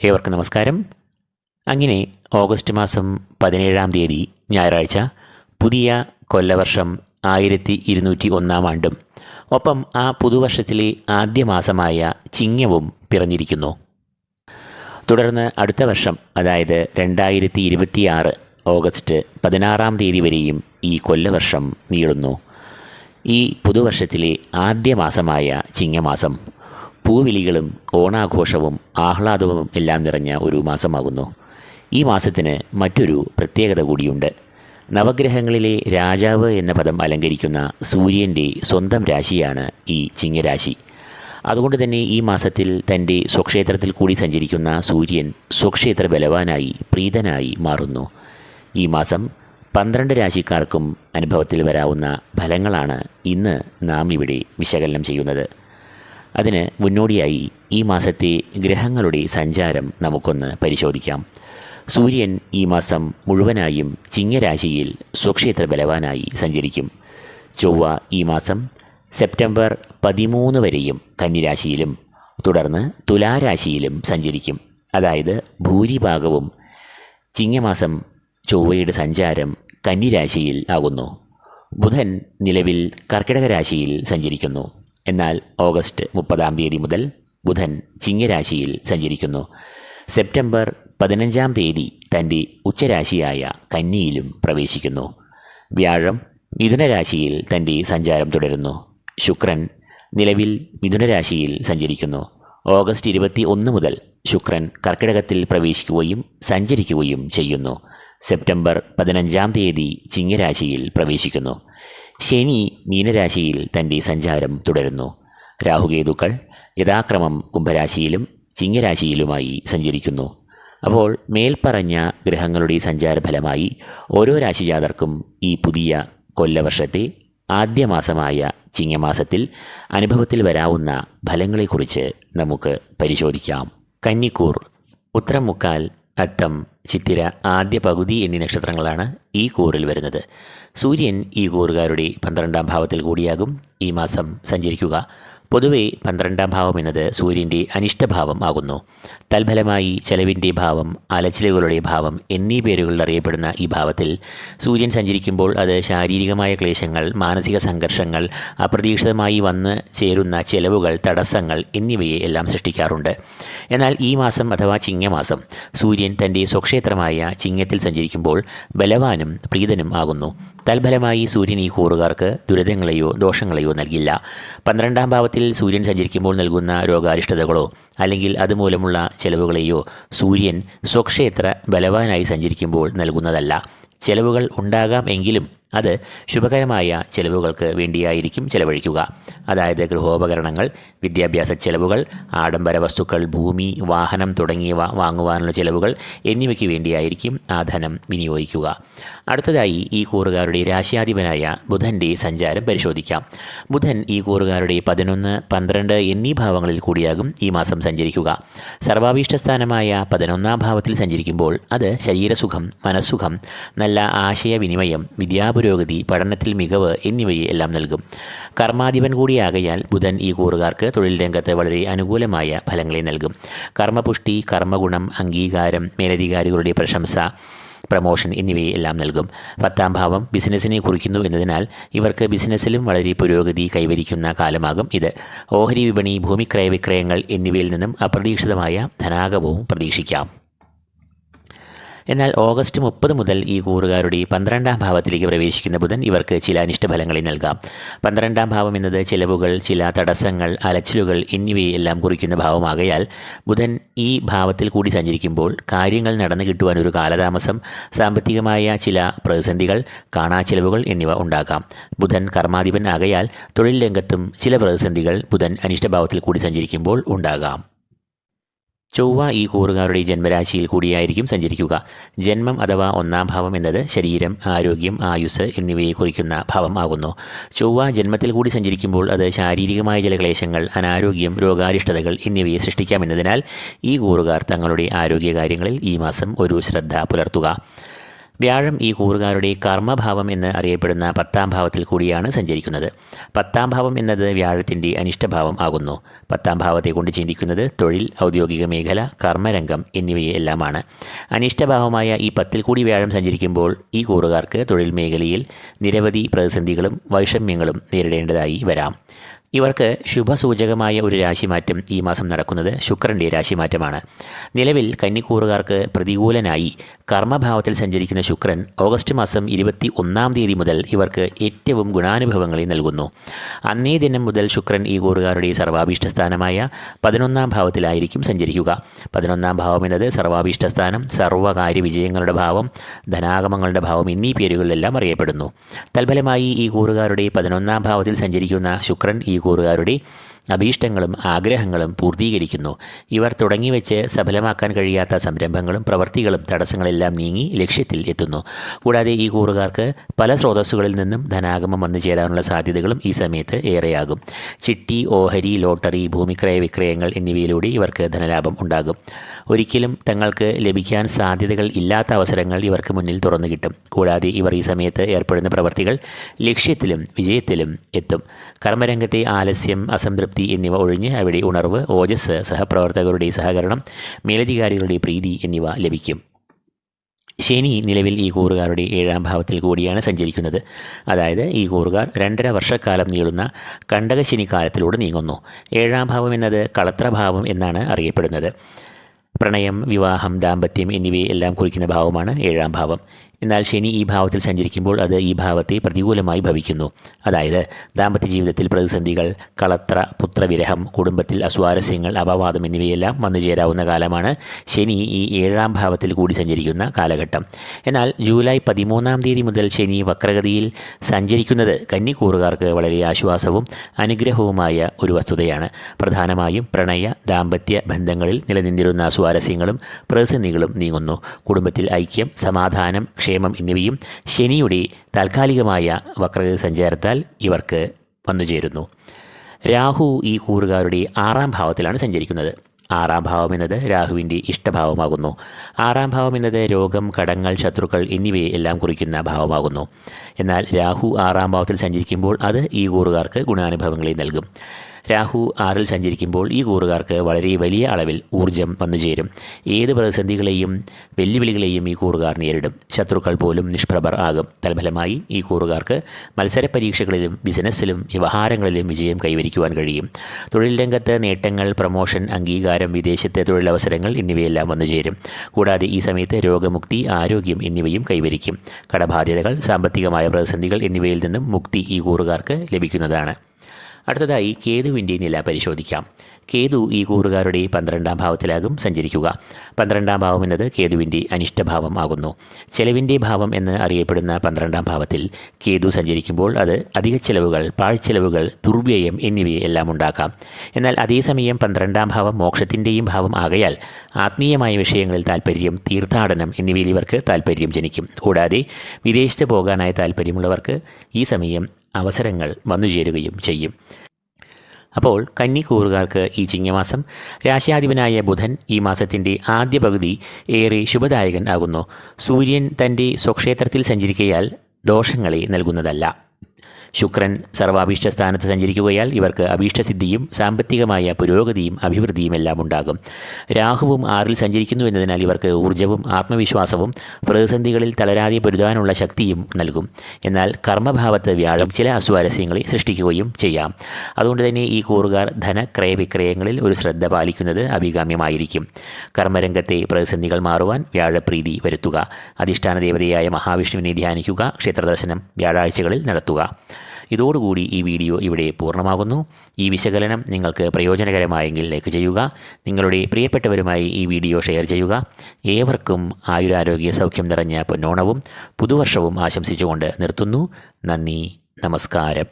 ഏവർക്കും നമസ്കാരം. അങ്ങനെ ഓഗസ്റ്റ് മാസം 17-ാം തീയതി ഞായറാഴ്ച പുതിയ കൊല്ലവർഷം 1201 ആണ്ടും ഒപ്പം ആ പുതുവർഷത്തിലെ ആദ്യ മാസമായ ചിങ്ങവും പിറന്നിരിക്കുന്നു. തുടർന്ന് അടുത്ത വർഷം, അതായത് 2026 ഓഗസ്റ്റ് 16-ാം തീയതി വരെയും ഈ കൊല്ലവർഷം നീളുന്നു. ഈ പുതുവർഷത്തിലെ ആദ്യ മാസമായ ചിങ്ങമാസം പൂവിളികളും ഓണാഘോഷവും ആഹ്ലാദവും എല്ലാം നിറഞ്ഞ ഒരു മാസമാകുന്നു. ഈ മാസത്തിന് മറ്റൊരു പ്രത്യേകത കൂടിയുണ്ട്. നവഗ്രഹങ്ങളിലെ രാജാവ് എന്ന പദം അലങ്കരിക്കുന്ന സൂര്യൻ്റെ സ്വന്തം രാശിയാണ് ഈ ചിങ്ങരാശി. അതുകൊണ്ട് തന്നെ ഈ മാസത്തിൽ തൻ്റെ സ്വക്ഷേത്രത്തിൽ കൂടി സഞ്ചരിക്കുന്ന സൂര്യൻ സ്വക്ഷേത്ര ബലവാനായി പ്രീതനായി മാറുന്നു. ഈ മാസം 12 രാശിക്കാർക്കും അനുഭവത്തിൽ വരാവുന്ന ഫലങ്ങളാണ് ഇന്ന് നാം ഇവിടെ വിശകലനം ചെയ്യുന്നത്. അതിന് മുന്നോടിയായി ഈ മാസത്തെ ഗ്രഹങ്ങളുടെ സഞ്ചാരം നമുക്കൊന്ന് പരിശോധിക്കാം. സൂര്യൻ ഈ മാസം മുഴുവനായും ചിങ്ങരാശിയിൽ സ്വക്ഷേത്ര ബലവാനായി സഞ്ചരിക്കും. ചൊവ്വ ഈ മാസം സെപ്റ്റംബർ 13 വരെയും കന്നിരാശിയിലും തുടർന്ന് തുലാരാശിയിലും സഞ്ചരിക്കും. അതായത് ഭൂരിഭാഗവും ചിങ്ങമാസം ചൊവ്വയുടെ സഞ്ചാരം കന്നിരാശിയിൽ ആകുന്നു. ബുധൻ നിലവിൽ കർക്കിടക രാശിയിൽ സഞ്ചരിക്കുന്നു. എന്നാൽ ഓഗസ്റ്റ് 30-ാം തീയതി മുതൽ ബുധൻ ചിങ്ങരാശിയിൽ സഞ്ചരിക്കുന്നു. സെപ്റ്റംബർ 15-ാം തീയതി തൻ്റെ ഉച്ചരാശിയായ കന്നിയിലും പ്രവേശിക്കുന്നു. വ്യാഴം മിഥുനരാശിയിൽ തൻ്റെ സഞ്ചാരം തുടരുന്നു. ശുക്രൻ നിലവിൽ മിഥുനരാശിയിൽ സഞ്ചരിക്കുന്നു. ഓഗസ്റ്റ് 21 മുതൽ ശുക്രൻ കർക്കിടകത്തിൽ പ്രവേശിക്കുകയും സഞ്ചരിക്കുകയും ചെയ്യുന്നു. സെപ്റ്റംബർ 15-ാം തീയതി ചിങ്ങരാശിയിൽ പ്രവേശിക്കുന്നു. ശനി മീനരാശിയിൽ തൻ്റെ സഞ്ചാരം തുടരുന്നു. രാഹുകേതുക്കൾ യഥാക്രമം കുംഭരാശിയിലും ചിങ്ങരാശിയിലുമായി സഞ്ചരിക്കുന്നു. അപ്പോൾ മേൽപ്പറഞ്ഞ ഗ്രഹങ്ങളുടെ സഞ്ചാരഫലമായി ഓരോ രാശിജാതർക്കും ഈ പുതിയ കൊല്ലവർഷത്തെ ആദ്യ മാസമായ ചിങ്ങമാസത്തിൽ അനുഭവത്തിൽ വരാവുന്ന ഫലങ്ങളെക്കുറിച്ച് നമുക്ക് പരിശോധിക്കാം. കന്നിക്കൂർ, ഉത്തരം മുക്കാൽ, അത്തം, ചിത്തിര ആദ്യ പകുതി എന്നീ നക്ഷത്രങ്ങളാണ് ഈ കൂറിൽ വരുന്നത്. സൂര്യൻ ഈ കൂറുകാരുടെ 12-ാം ഭാവത്തിൽ കൂടിയാകും ഈ മാസം സഞ്ചരിക്കുക. പൊതുവെ 12-ാം ഭാവം എന്നത് സൂര്യൻ്റെ അനിഷ്ടഭാവം ആകുന്നു. തൽഫലമായി ചെലവിൻ്റെ ഭാവം, അലച്ചിലുകളുടെ ഭാവം എന്നീ പേരുകളിൽ അറിയപ്പെടുന്ന ഈ ഭാവത്തിൽ സൂര്യൻ സഞ്ചരിക്കുമ്പോൾ അത് ശാരീരികമായ ക്ലേശങ്ങൾ, മാനസിക സംഘർഷങ്ങൾ, അപ്രതീക്ഷിതമായി വന്ന് ചേരുന്ന ചെലവുകൾ, തടസ്സങ്ങൾ എന്നിവയെ എല്ലാം സൃഷ്ടിക്കാറുണ്ട്. എന്നാൽ ഈ മാസം അഥവാ ചിങ്ങമാസം സൂര്യൻ തൻ്റെ സ്വക്ഷേത്രമായ ചിങ്ങത്തിൽ സഞ്ചരിക്കുമ്പോൾ ബലവാനും പ്രീതനും ആകുന്നു. തൽഫലമായി സൂര്യൻ ഈ കൂറുകാർക്ക് ദുരിതങ്ങളെയോ ദോഷങ്ങളെയോ നൽകില്ല. 12-ാം ഭാവത്തിൽ സൂര്യൻ സഞ്ചരിക്കുമ്പോൾ നൽകുന്ന രോഗാരിഷ്ടതകളോ അല്ലെങ്കിൽ അതുമൂലമുള്ള ചെലവുകളെയോ സൂര്യൻ സ്വക്ഷേത്ര ബലവാനായി സഞ്ചരിക്കുമ്പോൾ നൽകുന്നതല്ല. ചെലവുകൾ ഉണ്ടാകാം എങ്കിലും അത് ശുഭകരമായ ചെലവുകൾക്ക് വേണ്ടിയായിരിക്കും ചെലവഴിക്കുക. അതായത് ഗൃഹോപകരണങ്ങൾ, വിദ്യാഭ്യാസ ചെലവുകൾ, ആഡംബര വസ്തുക്കൾ, ഭൂമി, വാഹനം തുടങ്ങിയവ വാങ്ങുവാനുള്ള ചെലവുകൾ എന്നിവയ്ക്ക് വേണ്ടിയായിരിക്കും ആ ധനം വിനിയോഗിക്കുക. അടുത്തതായി ഈ കൂറുകാരുടെ രാശിയാധിപനായ ബുധൻ്റെ സഞ്ചാരം പരിശോധിക്കാം. ബുധൻ ഈ കൂറുകാരുടെ 11, 12 എന്നീ ഭാവങ്ങളിൽ കൂടിയാകും ഈ മാസം സഞ്ചരിക്കുക. സർവാഭീഷ്ടസ്ഥാനമായ 11-ാം ഭാവത്തിൽ സഞ്ചരിക്കുമ്പോൾ അത് ശരീരസുഖം, മനസ്സുഖം, നല്ല ആശയവിനിമയം, വിദ്യാപുരോഗതി, പഠനത്തിൽ മികവ് എന്നിവയെ എല്ലാം നൽകും. കർമാധിപൻ കൂടിയാകയാൽ ബുധൻ ഈ കൂറുകാർക്ക് തൊഴിൽ രംഗത്ത് വളരെ അനുകൂലമായ ഫലങ്ങളെ നൽകും. കർമ്മപുഷ്ടി, കർമ്മഗുണം, അംഗീകാരം, മേലധികാരികളുടെ പ്രശംസ, പ്രമോഷൻ എന്നിവയെ എല്ലാം നൽകും. 10-ാം ഭാവം ബിസിനസ്സിനെ കുറിക്കുന്നു എന്നതിനാൽ ഇവർക്ക് ബിസിനസ്സിലും വളരെ പുരോഗതി കൈവരിക്കുന്ന കാലമാകും ഇത്. ഓഹരി വിപണി, ഭൂമിക്രയവിക്രയങ്ങൾ എന്നിവയിൽ നിന്നും അപ്രതീക്ഷിതമായ ധനാഗമവും പ്രതീക്ഷിക്കാം. എന്നാൽ ഓഗസ്റ്റ് 30 മുതൽ ഈ കൂറുകാരുടെ 12-ാം ഭാവത്തിലേക്ക് പ്രവേശിക്കുന്ന ബുധൻ ഇവർക്ക് ചില അനിഷ്ടഫലങ്ങളെ നൽകാം. 12-ാം ഭാവം എന്നത് ചെലവുകൾ, ചില തടസ്സങ്ങൾ, അലച്ചിലുകൾ എന്നിവയെ എല്ലാം കുറിക്കുന്ന ഭാവമാകയാൽ ബുധൻ ഈ ഭാവത്തിൽ കൂടി സഞ്ചരിക്കുമ്പോൾ കാര്യങ്ങൾ നടന്നു കിട്ടുവാൻ ഒരു കാലതാമസം, സാമ്പത്തികമായ ചില പ്രതിസന്ധികൾ, കാണാച്ചെലവുകൾ എന്നിവ ഉണ്ടാകാം. ബുധൻ കർമാധിപൻ ആകയാൽ തൊഴിൽ രംഗത്തും ചില പ്രതിസന്ധികൾ ബുധൻ അനിഷ്ടഭാവത്തിൽ കൂടി സഞ്ചരിക്കുമ്പോൾ ഉണ്ടാകാം. ചൊവ്വ ഈ കൂറുകാരുടെ ജന്മരാശിയിൽ കൂടിയായിരിക്കും സഞ്ചരിക്കുക. ജന്മം അഥവാ 1-ാം ഭാവം എന്നത് ശരീരം, ആരോഗ്യം, ആയുസ് എന്നിവയെ കുറിക്കുന്ന ഭാവം ആകുന്നു. ചൊവ്വ ജന്മത്തിൽ കൂടി സഞ്ചരിക്കുമ്പോൾ അത് ശാരീരികമായ ചില ക്ലേശങ്ങൾ, അനാരോഗ്യം, രോഗാരിഷ്ടതകൾ എന്നിവയെ സൃഷ്ടിക്കാമെന്നതിനാൽ ഈ കൂറുകാർ തങ്ങളുടെ ആരോഗ്യകാര്യങ്ങളിൽ ഈ മാസം ഒരു ശ്രദ്ധ പുലർത്തുക. വ്യാഴം ഈ കൂറുകാരുടെ കർമ്മഭാവം എന്ന് അറിയപ്പെടുന്ന 10-ാം ഭാവത്തിൽ കൂടിയാണ് സഞ്ചരിക്കുന്നത്. 10-ാം ഭാവം എന്നത് വ്യാഴത്തിൻ്റെ അനിഷ്ടഭാവം ആകുന്നു. 10-ാം ഭാവത്തെ കൊണ്ട് ചിന്തിക്കുന്നത് തൊഴിൽ, ഔദ്യോഗിക മേഖല, കർമ്മരംഗം എന്നിവയെല്ലാമാണ്. അനിഷ്ടഭാവമായ ഈ 10-ൽ കൂടി വ്യാഴം സഞ്ചരിക്കുമ്പോൾ ഈ കൂറുകാർക്ക് തൊഴിൽ മേഖലയിൽ നിരവധി പ്രതിസന്ധികളും വൈഷമ്യങ്ങളും നേരിടേണ്ടതായി വരാം. ഇവർക്ക് ശുഭസൂചകമായ ഒരു രാശിമാറ്റം ഈ മാസം നടക്കുന്നത് ശുക്രൻ്റെ രാശിമാറ്റമാണ്. നിലവിൽ കന്നിക്കൂറുകാർക്ക് പ്രതികൂലനായി കർമ്മഭാവത്തിൽ സഞ്ചരിക്കുന്ന ശുക്രൻ ഓഗസ്റ്റ് മാസം 21-ാം തീയതി മുതൽ ഇവർക്ക് ഏറ്റവും ഗുണാനുഭവങ്ങളെ നൽകുന്നു. അന്നേ ദിനം മുതൽ ശുക്രൻ ഈ കൂറുകാരുടെ സർവാഭീഷ്ടസ്ഥാനമായ 11-ാം ഭാവത്തിലായിരിക്കും സഞ്ചരിക്കുക. 11-ാം ഭാവം എന്നത് സർവാഭീഷ്ടസ്ഥാനം, സർവ്വകാര്യ വിജയങ്ങളുടെ ഭാവം, ധനാഗമങ്ങളുടെ ഭാവം എന്നീ പേരുകളിലെല്ലാം അറിയപ്പെടുന്നു. തൽഫലമായി ഈ കൂറുകാരുടെ 11-ാം ഭാവത്തിൽ സഞ്ചരിക്കുന്ന ശുക്രൻ ഈ കൂറുകാരുടെ അഭീഷ്ടങ്ങളും ആഗ്രഹങ്ങളും പൂർത്തീകരിക്കുന്നു. ഇവർ തുടങ്ങിവെച്ച് സഫലമാക്കാൻ കഴിയാത്ത സംരംഭങ്ങളും പ്രവൃത്തികളും തടസ്സങ്ങളെല്ലാം നീങ്ങി ലക്ഷ്യത്തിൽ എത്തുന്നു. കൂടാതെ ഈ കൂറുകാർക്ക് പല സ്രോതസ്സുകളിൽ നിന്നും ധനാഗമം വന്നു ചേരാനുള്ള സാധ്യതകളും ഈ സമയത്ത് ഏറെയാകും. ചിട്ടി, ഓഹരി, ലോട്ടറി, ഭൂമിക്രയ വിക്രയങ്ങൾ എന്നിവയിലൂടെ ഇവർക്ക് ധനലാഭം ഉണ്ടാകും. ഒരിക്കലും തങ്ങൾക്ക് ലഭിക്കാൻ സാധ്യതകൾ ഇല്ലാത്ത അവസരങ്ങൾ ഇവർക്ക് മുന്നിൽ തുറന്നു കിട്ടും. കൂടാതെ ഇവർ ഈ സമയത്ത് ഏർപ്പെടുന്ന പ്രവൃത്തികൾ ലക്ഷ്യത്തിലും വിജയത്തിലും എത്തും. കർമ്മരംഗത്തെ ആലസ്യം, അസംതൃപ്തി എന്നിവ ഒഴിഞ്ഞ് അവിടെ ഉണർവ്, ഓജസ്, സഹപ്രവർത്തകരുടെ സഹകരണം, മേലധികാരികളുടെ പ്രീതി എന്നിവ ലഭിക്കും. ശനി നിലവിൽ ഈ കൂറുകാരുടെ 7-ാം ഭാവത്തിൽ കൂടിയാണ് സഞ്ചരിക്കുന്നത്. അതായത് ഈ കൂറുകാർ 2.5 വർഷക്കാലം നീളുന്ന കണ്ടകശനിക്കാലത്തിലൂടെ നീങ്ങുന്നു. 7-ാം ഭാവം എന്നത് കളത്രഭാവം എന്നാണ് അറിയപ്പെടുന്നത്. പ്രണയം, വിവാഹം, ദാമ്പത്യം എന്നിവയെല്ലാം കുറിക്കുന്ന ഭാവമാണ് 7-ാം ഭാവം. എന്നാൽ ശനി ഈ ഭാവത്തിൽ സഞ്ചരിക്കുമ്പോൾ അത് ഈ ഭാവത്തെ പ്രതികൂലമായി ഭവിക്കുന്നു. അതായത് ദാമ്പത്യ ജീവിതത്തിൽ പ്രതിസന്ധികൾ, കളത്ര, പുത്രവിരഹം, കുടുംബത്തിൽ അസ്വാരസ്യങ്ങൾ, അപവാദം എന്നിവയെല്ലാം വന്നു ചേരാവുന്ന കാലമാണ് ശനി ഈ 7-ാം ഭാവത്തിൽ കൂടി സഞ്ചരിക്കുന്ന കാലഘട്ടം. എന്നാൽ ജൂലൈ 13-ാം തീയതി മുതൽ ശനി വക്രഗതിയിൽ സഞ്ചരിക്കുന്നത് കന്നിക്കൂറുകാർക്ക് വളരെ ആശ്വാസവും അനുഗ്രഹവുമായ ഒരു വസ്തുതയാണ്. പ്രധാനമായും പ്രണയ, ദാമ്പത്യ ബന്ധങ്ങളിൽ നിലനിന്നിരുന്ന അസ്വാരസ്യങ്ങളും പ്രതിസന്ധികളും നീങ്ങുന്നു. കുടുംബത്തിൽ ഐക്യം, സമാധാനം, ക്ഷേമം എന്നിവയും ശനിയുടെ താൽക്കാലികമായ വക്രഗതി സഞ്ചാരത്താൽ ഇവർക്ക് വന്നുചേരുന്നു. രാഹു ഈ കൂറുകാരുടെ 6-ാം ഭാവത്തിലാണ് സഞ്ചരിക്കുന്നത്. 6-ാം ഭാവം എന്നത് രാഹുവിൻ്റെ ഇഷ്ടഭാവമാകുന്നു. 6-ാം ഭാവം എന്നത് രോഗം, കടങ്ങൾ, ശത്രുക്കൾ എന്നിവയെ എല്ലാം കുറിക്കുന്ന ഭാവമാകുന്നു. എന്നാൽ രാഹു 6-ാം ഭാവത്തിൽ സഞ്ചരിക്കുമ്പോൾ അത് ഈ കൂറുകാർക്ക് ഗുണാനുഭവങ്ങളെ നൽകും. രാഹു 6-ൽ സഞ്ചരിക്കുമ്പോൾ ഈ കൂറുകാർക്ക് വളരെ വലിയ അളവിൽ ഊർജം വന്നുചേരും. ഏത് പ്രതിസന്ധികളെയും വെല്ലുവിളികളെയും ഈ കൂറുകാർ നേരിടും. ശത്രുക്കൾ പോലും നിഷ്പ്രഭർ ആകും. തൽഫലമായി ഈ കൂറുകാർക്ക് മത്സര പരീക്ഷകളിലും ബിസിനസ്സിലും വ്യവഹാരങ്ങളിലും വിജയം കൈവരിക്കുവാൻ കഴിയും. തൊഴിൽ രംഗത്ത് നേട്ടങ്ങൾ, പ്രമോഷൻ, അംഗീകാരം, വിദേശത്തെ തൊഴിലവസരങ്ങൾ എന്നിവയെല്ലാം വന്നുചേരും. കൂടാതെ ഈ സമയത്ത് രോഗമുക്തി, ആരോഗ്യം എന്നിവയും കൈവരിക്കും. കടബാധ്യതകൾ, സാമ്പത്തികമായ പ്രതിസന്ധികൾ എന്നിവയിൽ നിന്നും മുക്തി ഈ കൂറുകാർക്ക് ലഭിക്കുന്നതാണ്. അടുത്തതായി കേതുവിൻ്റെ നില പരിശോധിക്കാം. കേതു ഈ കൂറുകാരുടെ 12-ാം ഭാവത്തിലാകും സഞ്ചരിക്കുക. 12-ാം ഭാവം എന്നത് കേതുവിൻ്റെ അനിഷ്ടഭാവം ആകുന്നു. ചെലവിൻ്റെ ഭാവം എന്ന് അറിയപ്പെടുന്ന 12-ാം ഭാവത്തിൽ കേതു സഞ്ചരിക്കുമ്പോൾ അത് അധിക ചെലവുകൾ, പാഴ്ചെലവുകൾ, ദുർവ്യയം എന്നിവയെല്ലാം ഉണ്ടാക്കാം. എന്നാൽ അതേസമയം 12-ാം ഭാവം മോക്ഷത്തിൻ്റെയും ഭാവം ആകയാൽ ആത്മീയമായ വിഷയങ്ങളിൽ താൽപ്പര്യം, തീർത്ഥാടനം എന്നിവയിൽ ഇവർക്ക് താൽപ്പര്യം ജനിക്കും. കൂടാതെ വിദേശത്ത് പോകാനായി താൽപ്പര്യമുള്ളവർക്ക് ഈ സമയം അവസരങ്ങൾ വന്നുചേരുകയും ചെയ്യും. അപ്പോൾ കന്നിക്കൂറുകാർക്ക് ഈ ചിങ്ങമാസം രാശ്യാധിപനായ ബുധൻ ഈ മാസത്തിൻ്റെ ആദ്യ പകുതി ഏറെ ശുഭദായകൻ ആകുന്നു. സൂര്യൻ തൻ്റെ സ്വക്ഷേത്രത്തിൽ സഞ്ചരിക്കയാൽ ദോഷങ്ങളെ നൽകുന്നതല്ല. ശുക്രൻ സർവാഭീഷ്ട സ്ഥാനത്ത് സഞ്ചരിക്കുകയാൽ ഇവർക്ക് അഭീഷ്ടസിദ്ധിയും സാമ്പത്തികമായ പുരോഗതിയും അഭിവൃദ്ധിയും എല്ലാം ഉണ്ടാകും. രാഹുവും 6-ൽ സഞ്ചരിക്കുന്നു എന്നതിനാൽ ഇവർക്ക് ഊർജ്ജവും ആത്മവിശ്വാസവും പ്രതിസന്ധികളിൽ തളരാതെ പൊരുതാനുള്ള ശക്തിയും നൽകും. എന്നാൽ കർമ്മഭാവത്ത് വ്യാഴം ചില അസ്വാരസ്യങ്ങളെ സൃഷ്ടിക്കുകയും ചെയ്യാം. അതുകൊണ്ട് തന്നെ ഈ കൂറുകാർ ധനക്രയവിക്രയങ്ങളിൽ ഒരു ശ്രദ്ധ പാലിക്കുന്നത് അഭികാമ്യമായിരിക്കും. കർമ്മരംഗത്തെ പ്രതിസന്ധികൾ മാറുവാൻ വ്യാഴപ്രീതി വരുത്തുക. അധിഷ്ഠാന ദേവതയായ മഹാവിഷ്ണുവിനെ ധ്യാനിക്കുക. ക്ഷേത്രദർശനം വ്യാഴാഴ്ചകളിൽ നടത്തുക. ഇതോടുകൂടി ഈ വീഡിയോ ഇവിടെ പൂർണ്ണമാകുന്നു. ഈ വിശകലനം നിങ്ങൾക്ക് പ്രയോജനകരമായെങ്കിൽ ലൈക്ക് ചെയ്യുക. നിങ്ങളുടെ പ്രിയപ്പെട്ടവരുമായി ഈ വീഡിയോ ഷെയർ ചെയ്യുക. ഏവർക്കും ആയുരാരോഗ്യ സൗഖ്യം നിറഞ്ഞ പൊന്നോണവും പുതുവർഷവും ആശംസിച്ചുകൊണ്ട് നിർത്തുന്നു. നന്ദി, നമസ്കാരം.